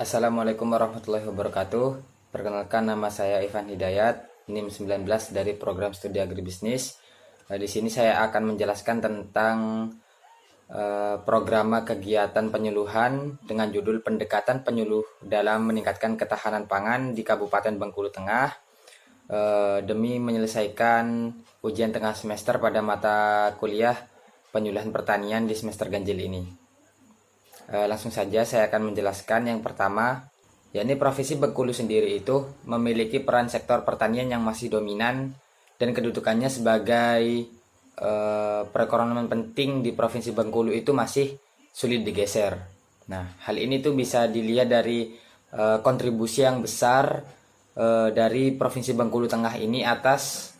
Assalamualaikum warahmatullahi wabarakatuh. Perkenalkan, nama saya Ivan Hidayat, NIM 19 dari program studi agribisnis. Di sini saya akan menjelaskan tentang program kegiatan penyuluhan dengan judul Pendekatan Penyuluh dalam Meningkatkan Ketahanan Pangan di Kabupaten Bengkulu Tengah, demi menyelesaikan ujian tengah semester pada mata kuliah penyuluhan pertanian di semester ganjil ini. Langsung saja saya akan menjelaskan. Yang pertama, yakni Provinsi Bengkulu sendiri itu memiliki peran sektor pertanian yang masih dominan dan kedudukannya sebagai perekonomian penting di Provinsi Bengkulu itu masih sulit digeser. Nah, hal ini tuh bisa dilihat dari kontribusi yang besar dari Provinsi Bengkulu Tengah ini atas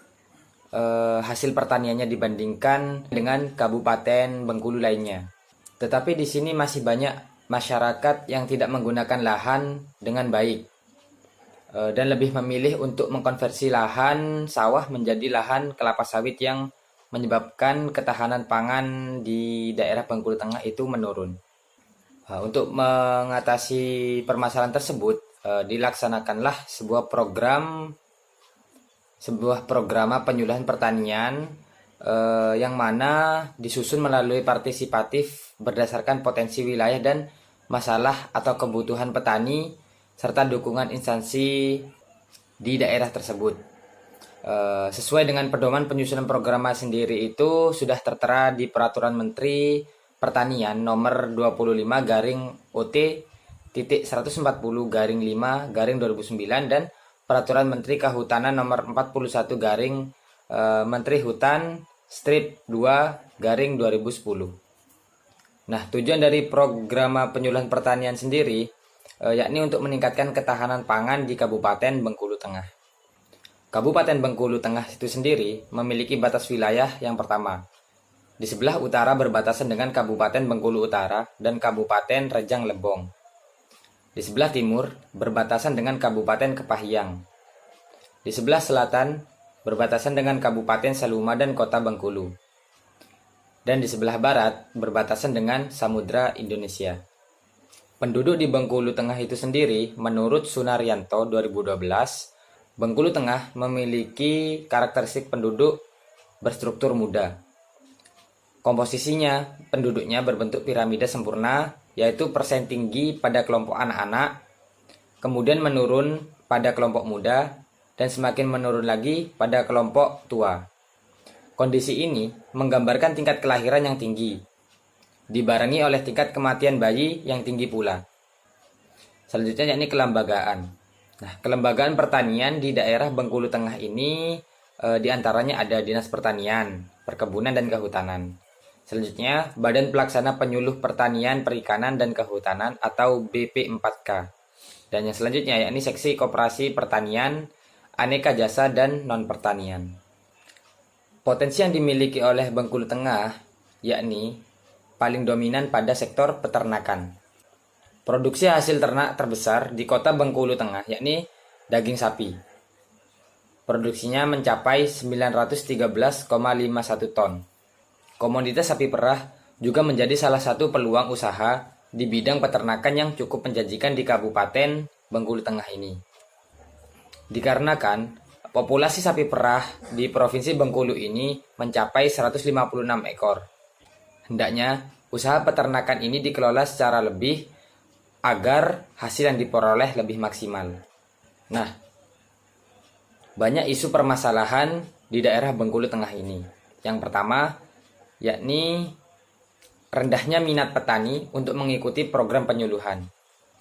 hasil pertaniannya dibandingkan dengan Kabupaten Bengkulu lainnya. Tetapi di sini masih banyak masyarakat yang tidak menggunakan lahan dengan baik dan lebih memilih untuk mengkonversi lahan sawah menjadi lahan kelapa sawit, yang menyebabkan ketahanan pangan di daerah Bengkulu Tengah itu menurun. Untuk mengatasi permasalahan tersebut, dilaksanakanlah sebuah program penyuluhan pertanian yang mana disusun melalui partisipatif berdasarkan potensi wilayah dan masalah atau kebutuhan petani serta dukungan instansi di daerah tersebut. Sesuai dengan pedoman penyusunan program sendiri itu sudah tertera di Peraturan Menteri Pertanian nomor 25/OT.140/5/2009 dan Peraturan Menteri Kehutanan nomor 41 Menteri Hutan Strip 2/2010. Nah, tujuan dari program penyuluhan pertanian sendiri yakni untuk meningkatkan ketahanan pangan di Kabupaten Bengkulu Tengah. Kabupaten Bengkulu Tengah itu sendiri memiliki batas wilayah yang pertama. Di sebelah utara berbatasan dengan Kabupaten Bengkulu Utara dan Kabupaten Rejang Lebong. Di sebelah timur berbatasan dengan Kabupaten Kepahyang. Di sebelah selatan berbatasan dengan Kabupaten Saluma dan Kota Bengkulu. Dan di sebelah barat berbatasan dengan Samudra Indonesia. Penduduk di Bengkulu Tengah itu sendiri, menurut Sunaryanto 2012, Bengkulu Tengah memiliki karakteristik penduduk berstruktur muda. Komposisinya, penduduknya berbentuk piramida sempurna, yaitu persen tinggi pada kelompok anak-anak, kemudian menurun pada kelompok muda, dan semakin menurun lagi pada kelompok tua. Kondisi ini menggambarkan tingkat kelahiran yang tinggi, dibarengi oleh tingkat kematian bayi yang tinggi pula. Selanjutnya yakni kelembagaan. Nah, kelembagaan pertanian di daerah Bengkulu Tengah ini diantaranya ada Dinas Pertanian, Perkebunan dan Kehutanan. Selanjutnya, Badan Pelaksana Penyuluh Pertanian, Perikanan dan Kehutanan atau BP4K. Dan yang selanjutnya yakni Seksi Koperasi Pertanian, Aneka Jasa dan Non-Pertanian. Potensi yang dimiliki oleh Bengkulu Tengah yakni paling dominan pada sektor peternakan. Produksi hasil ternak terbesar di kota Bengkulu Tengah yakni daging sapi. Produksinya mencapai 913,51 ton. Komoditas sapi perah juga menjadi salah satu peluang usaha di bidang peternakan yang cukup menjanjikan di Kabupaten Bengkulu Tengah ini. Dikarenakan populasi sapi perah di Provinsi Bengkulu ini mencapai 156 ekor. Hendaknya usaha peternakan ini dikelola secara lebih agar hasil yang diperoleh lebih maksimal. Nah, banyak isu permasalahan di daerah Bengkulu Tengah ini. Yang pertama, yakni rendahnya minat petani untuk mengikuti program penyuluhan.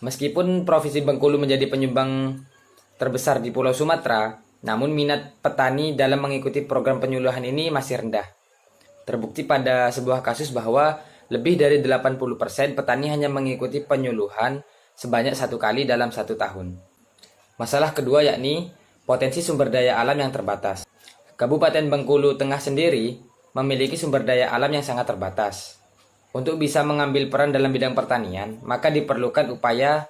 Meskipun Provinsi Bengkulu menjadi penyumbang terbesar di Pulau Sumatera, namun minat petani dalam mengikuti program penyuluhan ini masih rendah. Terbukti pada sebuah kasus bahwa lebih dari 80% petani hanya mengikuti penyuluhan sebanyak 1 kali dalam 1 tahun. Masalah kedua yakni potensi sumber daya alam yang terbatas. Kabupaten Bengkulu Tengah sendiri memiliki sumber daya alam yang sangat terbatas. Untuk bisa mengambil peran dalam bidang pertanian, maka diperlukan upaya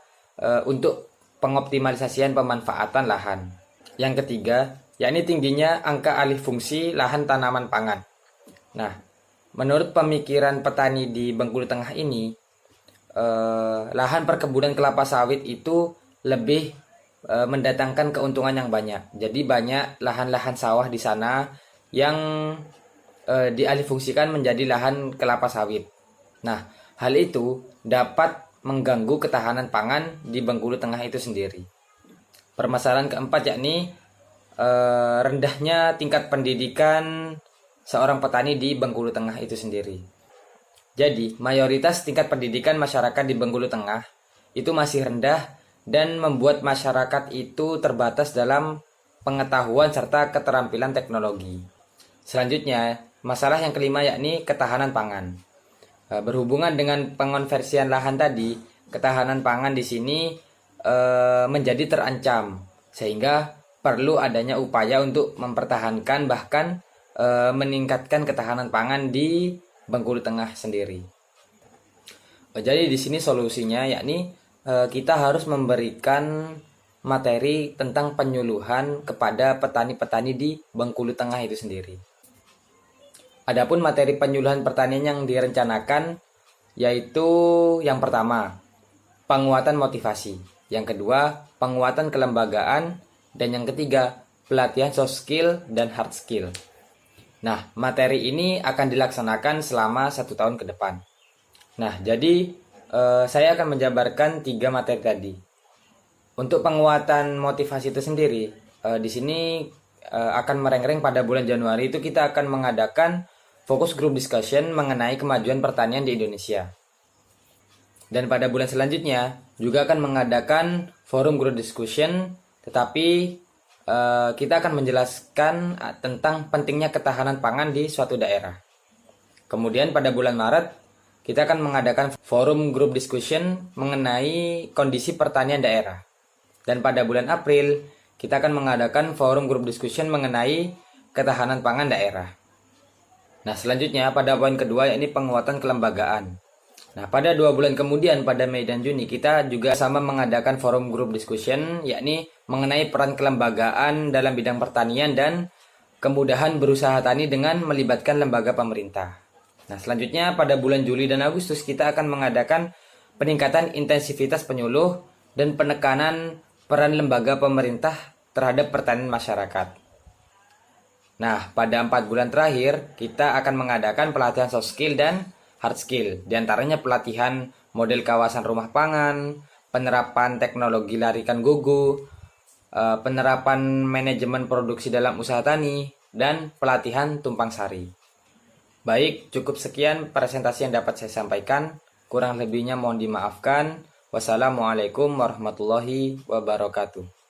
untuk pengoptimalisasian pemanfaatan lahan. Yang ketiga, yakni tingginya angka alih fungsi lahan tanaman pangan. Nah, menurut pemikiran petani di Bengkulu Tengah ini, lahan perkebunan kelapa sawit itu lebih mendatangkan keuntungan yang banyak. Jadi banyak lahan-lahan sawah di sana yang dialihfungsikan menjadi lahan kelapa sawit. Nah, hal itu dapat mengganggu ketahanan pangan di Bengkulu Tengah itu sendiri. Permasalahan keempat yakni rendahnya tingkat pendidikan seorang petani di Bengkulu Tengah itu sendiri. Jadi, mayoritas tingkat pendidikan masyarakat di Bengkulu Tengah itu masih rendah dan membuat masyarakat itu terbatas dalam pengetahuan serta keterampilan teknologi. Selanjutnya, masalah yang kelima yakni ketahanan pangan. Berhubungan dengan pengonversian lahan tadi, ketahanan pangan di sini menjadi terancam, sehingga perlu adanya upaya untuk mempertahankan bahkan meningkatkan ketahanan pangan di Bengkulu Tengah sendiri. Jadi di sini solusinya yakni kita harus memberikan materi tentang penyuluhan kepada petani-petani di Bengkulu Tengah itu sendiri. Adapun materi penyuluhan pertanian yang direncanakan yaitu yang pertama, penguatan motivasi, yang kedua, penguatan kelembagaan, dan yang ketiga, pelatihan soft skill dan hard skill. Nah, materi ini akan dilaksanakan selama 1 tahun ke depan. Nah, jadi saya akan menjabarkan 3 materi tadi. Untuk penguatan motivasi itu sendiri, di sini akan merengreng pada bulan Januari itu kita akan mengadakan fokus group discussion mengenai kemajuan pertanian di Indonesia. Dan pada bulan selanjutnya juga akan mengadakan forum group discussion, tetapi kita akan menjelaskan tentang pentingnya ketahanan pangan di suatu daerah. Kemudian pada bulan Maret kita akan mengadakan forum group discussion mengenai kondisi pertanian daerah. Dan pada bulan April kita akan mengadakan forum group discussion mengenai ketahanan pangan daerah. Nah, selanjutnya pada poin kedua yakni penguatan kelembagaan. Nah, pada 2 bulan kemudian pada Mei dan Juni kita juga sama mengadakan forum group discussion yakni mengenai peran kelembagaan dalam bidang pertanian dan kemudahan berusaha tani dengan melibatkan lembaga pemerintah. Nah, selanjutnya pada bulan Juli dan Agustus kita akan mengadakan peningkatan intensivitas penyuluh dan penekanan peran lembaga pemerintah terhadap pertanian masyarakat. Nah, pada 4 bulan terakhir kita akan mengadakan pelatihan soft skill dan hard skill, diantaranya pelatihan model kawasan rumah pangan, penerapan teknologi larikan gugu, penerapan manajemen produksi dalam usaha tani, dan pelatihan tumpang sari. Baik, cukup sekian presentasi yang dapat saya sampaikan. Kurang lebihnya mohon dimaafkan. Wassalamualaikum warahmatullahi wabarakatuh.